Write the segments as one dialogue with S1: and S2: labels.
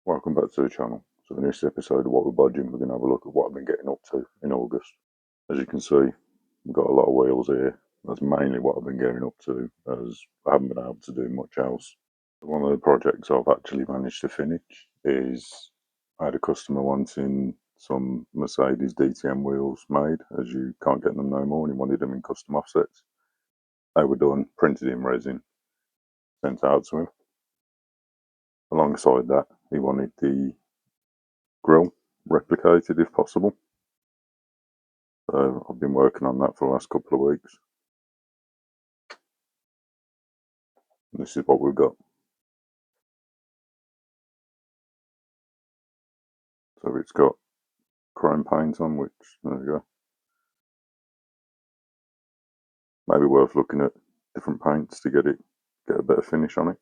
S1: Welcome back to the channel. So in this episode of What We're Bodging, we're going to have a look at what I've been getting up to in August. As you can see, we've got a lot of wheels here. That's mainly what I've been getting up to, as I haven't been able to do much else. One of the projects I've actually managed to finish is I had a customer wanting some Mercedes DTM wheels made, as you can't get them no more, and he wanted them in custom offsets. They were done, printed in resin, sent out to him. Alongside that, he wanted the grille replicated if possible. So I've been working on that for the last couple of weeks. And this is what we've got. So it's got chrome paint on, which, there we go. Maybe worth looking at different paints to get a better finish on it.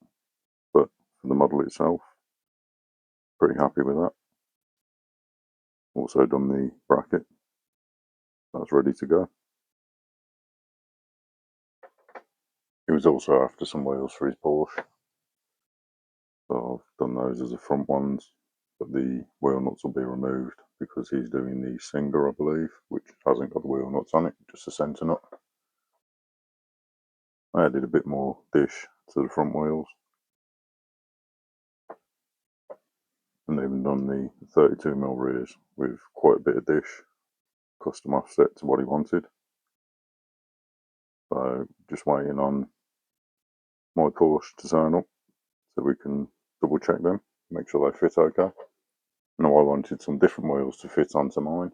S1: But for the model itself, pretty happy with that. Also done the bracket. That's ready to go. He was also after some wheels for his Porsche. So I've done those as the front ones, but the wheel nuts will be removed because he's doing the Singer, I believe, which hasn't got the wheel nuts on it, just a centre nut. I added a bit more dish to the front wheels, and even done the 32mm rears with quite a bit of dish, custom offset to what he wanted. So just waiting on my Porsche to turn up so we can double check them, make sure they fit okay. Now I wanted some different wheels to fit onto mine,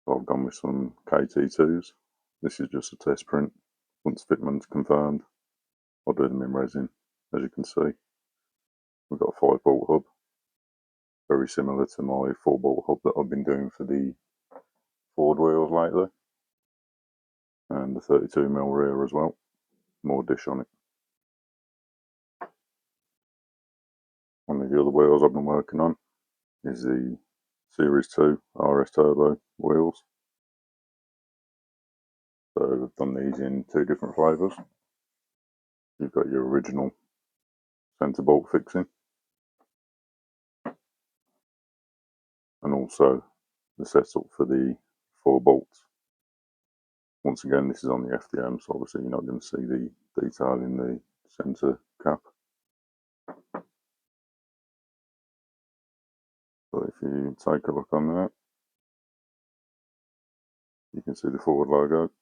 S1: so I've gone with some KT2s. This is just a test print. Once fitment's confirmed, I'll do them in resin. As you can see, we've got a 5-bolt hub, very similar to my 4-bolt hub that I've been doing for the Ford wheels lately, and the 32mm rear as well, more dish on it. One of the other wheels I've been working on is the Series 2 RS Turbo wheels. So I've done these in 2 different flavours. You've got your original centre bolt fixing, and also the setup for the 4 bolts. Once again, this is on the FDM, so obviously you're not going to see the detail in the centre cap. But if you take a look on that, you can see the Ford logo.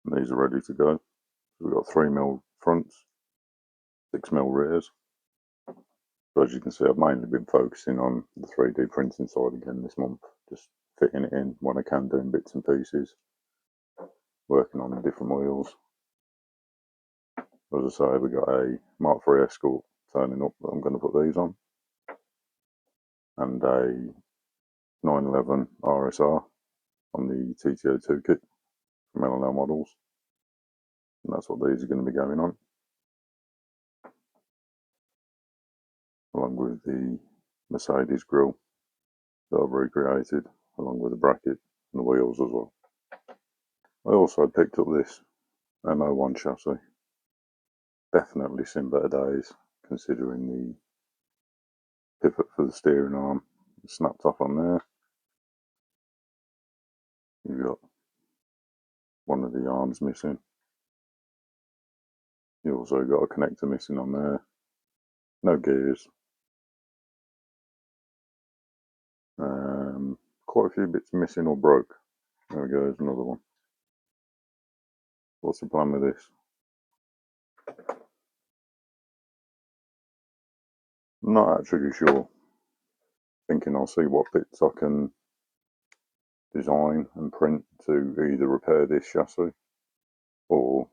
S1: And these are ready to go. So we've got 3mm fronts, 6mm rears. So as you can see, I've mainly been focusing on the 3D printing side again this month, just fitting it in when I can, doing bits and pieces, working on the different wheels. As I say, we got a Mark III Escort turning up that I'm going to put these on, and a 911 RSR on the TTO2 kit from L&L Models, and that's what these are going to be going on, along with the Mercedes grille that I've recreated, along with the bracket and the wheels as well. I also picked up this MO1 chassis. Definitely seen better days, considering the pivot for the steering arm snapped off on there. You've got one of the arms missing. You also got a connector missing on there. No gears. Quite a few bits missing or broke. There we go, there's another one. What's the plan with this? I'm not actually sure. Thinking I'll see what bits I can design and print to either repair this chassis, or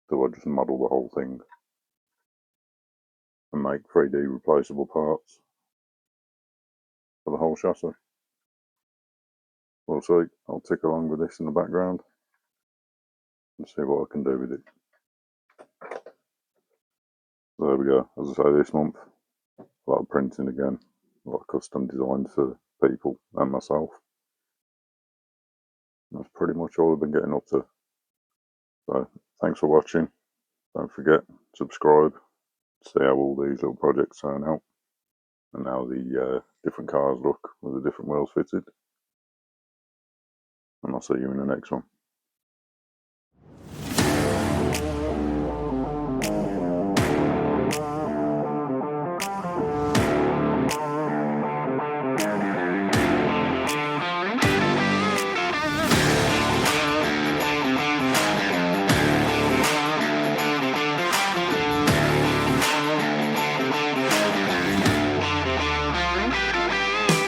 S1: do I just model the whole thing and make 3D replaceable parts for the whole chassis. We'll see. I'll tick along with this in the background and see what I can do with it. So there we go. As I say, this month, a lot of printing again, a lot of custom designs for people and myself. That's pretty much all I've been getting up to. So thanks for watching. Don't forget, subscribe, see how all these little projects turn out, and how the different cars look with the different wheels fitted. And I'll see you in the next one.